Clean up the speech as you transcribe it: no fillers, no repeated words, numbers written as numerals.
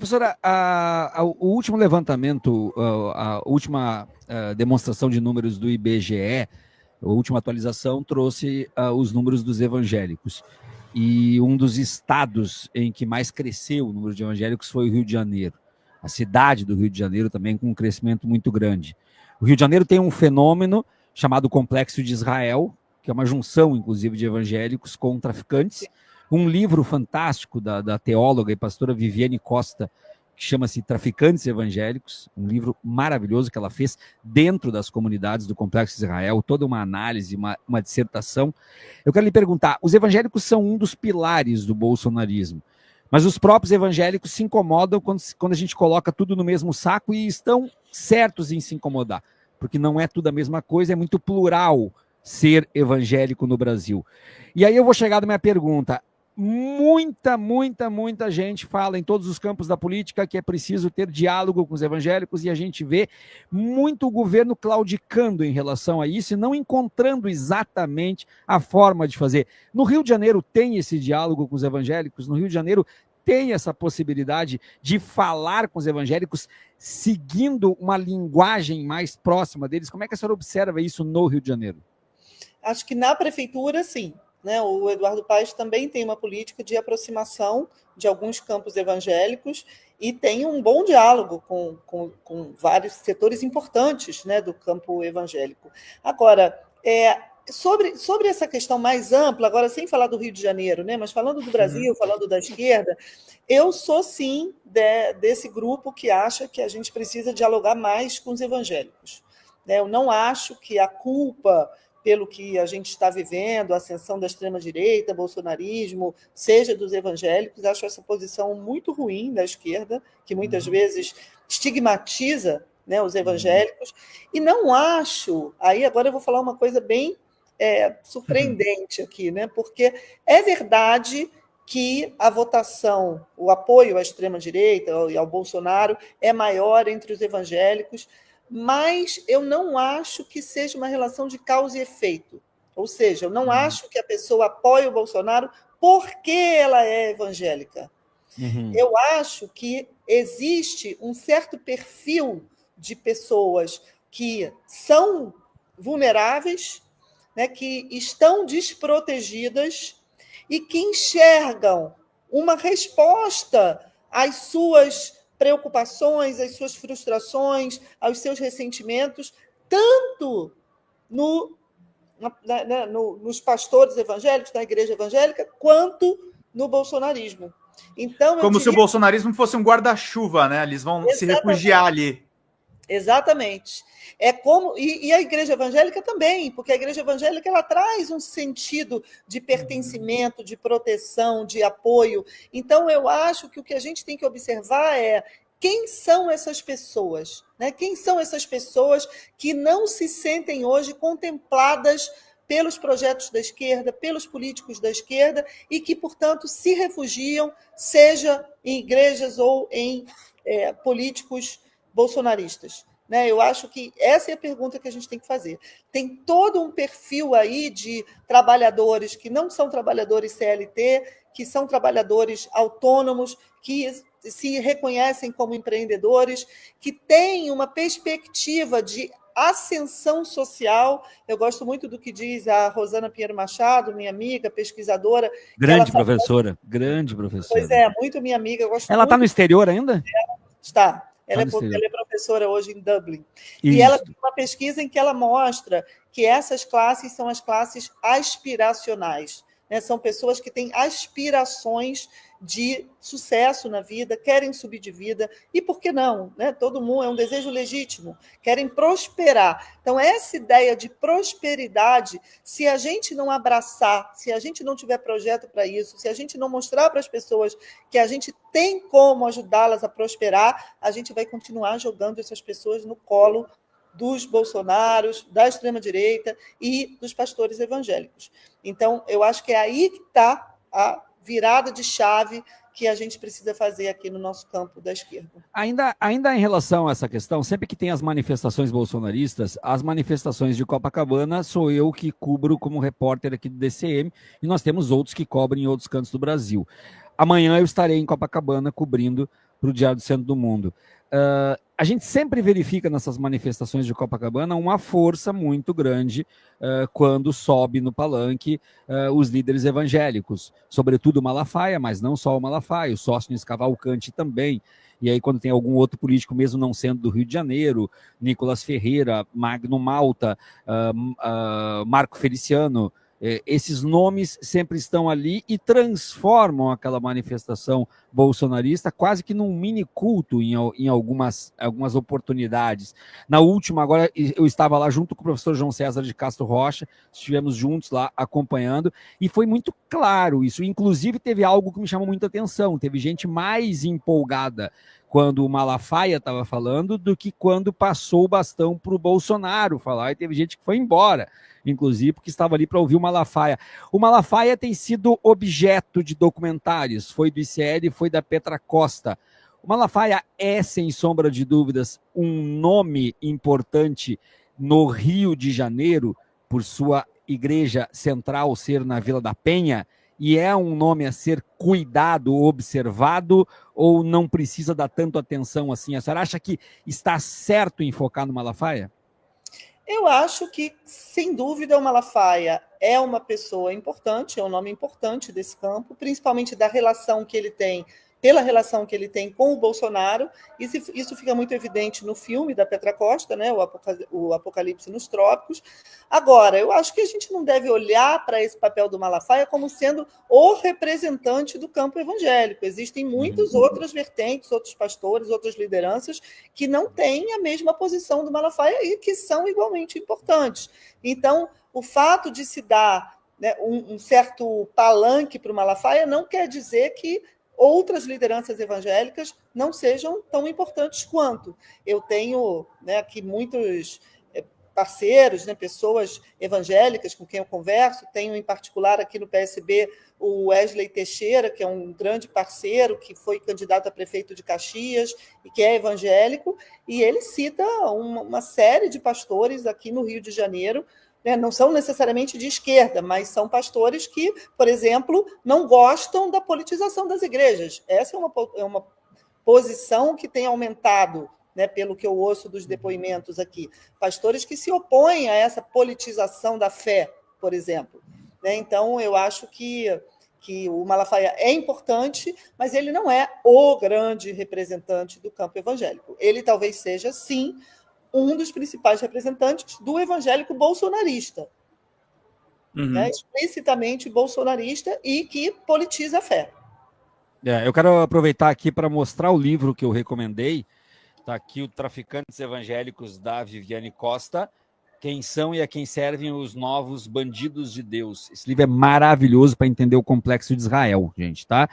Professora, o último levantamento, a última demonstração de números do IBGE, a última atualização, trouxe os números dos evangélicos. E um dos estados em que mais cresceu o número de evangélicos foi o Rio de Janeiro. A cidade do Rio de Janeiro também com um crescimento muito grande. O Rio de Janeiro tem um fenômeno chamado Complexo de Israel, que é uma junção, inclusive, de evangélicos com traficantes. Um livro fantástico da teóloga e pastora Viviane Costa, que chama-se Traficantes Evangélicos, um livro maravilhoso que ela fez dentro das comunidades do Complexo de Israel, toda uma análise, uma dissertação. Eu quero lhe perguntar, os evangélicos são um dos pilares do bolsonarismo, mas os próprios evangélicos se incomodam quando a gente coloca tudo no mesmo saco e estão certos em se incomodar, porque não é tudo a mesma coisa, é muito plural ser evangélico no Brasil. E aí eu vou chegar na minha pergunta. Muita gente fala em todos os campos da política que é preciso ter diálogo com os evangélicos e a gente vê muito o governo claudicando em relação a isso e não encontrando exatamente a forma de fazer. No Rio de Janeiro tem esse diálogo com os evangélicos, no Rio de Janeiro tem essa possibilidade de falar com os evangélicos seguindo uma linguagem mais próxima deles. Como é que a senhora observa isso no Rio de Janeiro? Acho que na prefeitura, sim. Né? O Eduardo Paes também tem uma política de aproximação de alguns campos evangélicos e tem um bom diálogo com vários setores importantes, né, do campo evangélico. Agora, sobre essa questão mais ampla, agora sem falar do Rio de Janeiro, né, mas falando do Brasil, falando da esquerda, eu sou, sim, desse grupo que acha que a gente precisa dialogar mais com os evangélicos. Né? Eu não acho que a culpa pelo que a gente está vivendo, a ascensão da extrema-direita, bolsonarismo, seja dos evangélicos, acho essa posição muito ruim da esquerda, que muitas vezes estigmatiza, né, os evangélicos, e não acho, aí agora eu vou falar uma coisa bem surpreendente aqui, né, porque é verdade que a votação, o apoio à extrema-direita e ao Bolsonaro é maior entre os evangélicos, mas eu não acho que seja uma relação de causa e efeito. Ou seja, eu não acho que a pessoa apoie o Bolsonaro porque ela é evangélica. Eu acho que existe um certo perfil de pessoas que são vulneráveis, né, que estão desprotegidas e que enxergam uma resposta às suas preocupações, às suas frustrações, aos seus ressentimentos, tanto nos pastores evangélicos, na igreja evangélica, quanto no bolsonarismo. Então, como se o bolsonarismo fosse um guarda-chuva, né? Eles vão se refugiar ali. Exatamente. E a igreja evangélica também, porque a igreja evangélica ela traz um sentido de pertencimento, de proteção, de apoio. Então, eu acho que o que a gente tem que observar é quem são essas pessoas, né? Quem são essas pessoas que não se sentem hoje contempladas pelos projetos da esquerda, pelos políticos da esquerda, e que, portanto, se refugiam, seja em igrejas ou em políticos bolsonaristas. Né? Eu acho que essa é a pergunta que a gente tem que fazer. Tem todo um perfil aí de trabalhadores que não são trabalhadores CLT, que são trabalhadores autônomos, que se reconhecem como empreendedores, que têm uma perspectiva de ascensão social. Eu gosto muito do que diz a Rosana Pinheiro Machado, minha amiga, pesquisadora. Grande professora, grande professora. Pois é, muito minha amiga. Ela está no exterior ainda? Está. Ela é professora hoje em Dublin. Isso. E ela tem uma pesquisa em que ela mostra que essas classes são as classes aspiracionais. Né? São pessoas que têm aspirações de sucesso na vida, querem subir de vida, e por que não? Né? Todo mundo é um desejo legítimo, querem prosperar. Então, essa ideia de prosperidade, se a gente não abraçar, se a gente não tiver projeto para isso, se a gente não mostrar para as pessoas que a gente tem como ajudá-las a prosperar, a gente vai continuar jogando essas pessoas no colo dos bolsonaros, da extrema-direita e dos pastores evangélicos. Então, eu acho que é aí que está a virada de chave que a gente precisa fazer aqui no nosso campo da esquerda. Ainda em relação a essa questão, sempre que tem as manifestações bolsonaristas, as manifestações de Copacabana sou eu que cubro como repórter aqui do DCM, e nós temos outros que cobrem em outros cantos do Brasil. Amanhã eu estarei em Copacabana cobrindo para o Diário do Centro do Mundo. A gente sempre verifica nessas manifestações de Copacabana uma força muito grande quando sobe no palanque os líderes evangélicos, sobretudo o Malafaia, mas não só o Malafaia, o Sóstenes Cavalcanti também. E aí, quando tem algum outro político, mesmo não sendo do Rio de Janeiro, Nicolas Ferreira, Magno Malta, Marco Feliciano, esses nomes sempre estão ali e transformam aquela manifestação bolsonarista quase que num mini culto em algumas oportunidades. Na última, agora, eu estava lá junto com o professor João César de Castro Rocha, estivemos juntos lá acompanhando, e foi muito claro isso. Inclusive, teve algo que me chamou muita atenção, teve gente mais empolgada quando o Malafaia estava falando do que quando passou o bastão para o Bolsonaro falar, e teve gente que foi embora, inclusive, porque estava ali para ouvir o Malafaia. O Malafaia tem sido objeto de documentários, foi do ICL, foi da Petra Costa. O Malafaia é, sem sombra de dúvidas, um nome importante no Rio de Janeiro, por sua igreja central ser na Vila da Penha, e é um nome a ser cuidado, observado, ou não precisa dar tanto atenção assim? A senhora acha que está certo em focar no Malafaia? Eu acho que, sem dúvida, o Malafaia é uma pessoa importante, é um nome importante desse campo, principalmente da relação que ele tem, pela relação que ele tem com o Bolsonaro. Isso fica muito evidente no filme da Petra Costa, né, o Apocalipse nos Trópicos. Agora, eu acho que a gente não deve olhar para esse papel do Malafaia como sendo o representante do campo evangélico. Existem muitas outras vertentes, outros pastores, outras lideranças que não têm a mesma posição do Malafaia e que são igualmente importantes. Então, o fato de se dar, né, um certo palanque para o Malafaia não quer dizer que outras lideranças evangélicas não sejam tão importantes quanto. Eu tenho, né, aqui muitos parceiros, né, pessoas evangélicas com quem eu converso, tenho em particular aqui no PSB o Wesley Teixeira, que é um grande parceiro, que foi candidato a prefeito de Caxias e que é evangélico, e ele cita uma série de pastores aqui no Rio de Janeiro, né, não são necessariamente de esquerda, mas são pastores que, por exemplo, não gostam da politização das igrejas. Essa é uma posição que tem aumentado, né, pelo que eu ouço dos depoimentos aqui. Pastores que se opõem a essa politização da fé, por exemplo. Né? Então, eu acho que o Malafaia é importante, mas ele não é o grande representante do campo evangélico. Ele talvez seja, sim, um dos principais representantes do evangélico bolsonarista, né? Explicitamente bolsonarista e que politiza a fé. Eu quero aproveitar aqui para mostrar o livro que eu recomendei. Está aqui o Traficantes Evangélicos, da Viviane Costa. Quem são e a quem servem os novos bandidos de Deus. Esse livro é maravilhoso para entender o complexo de Israel, gente, tá?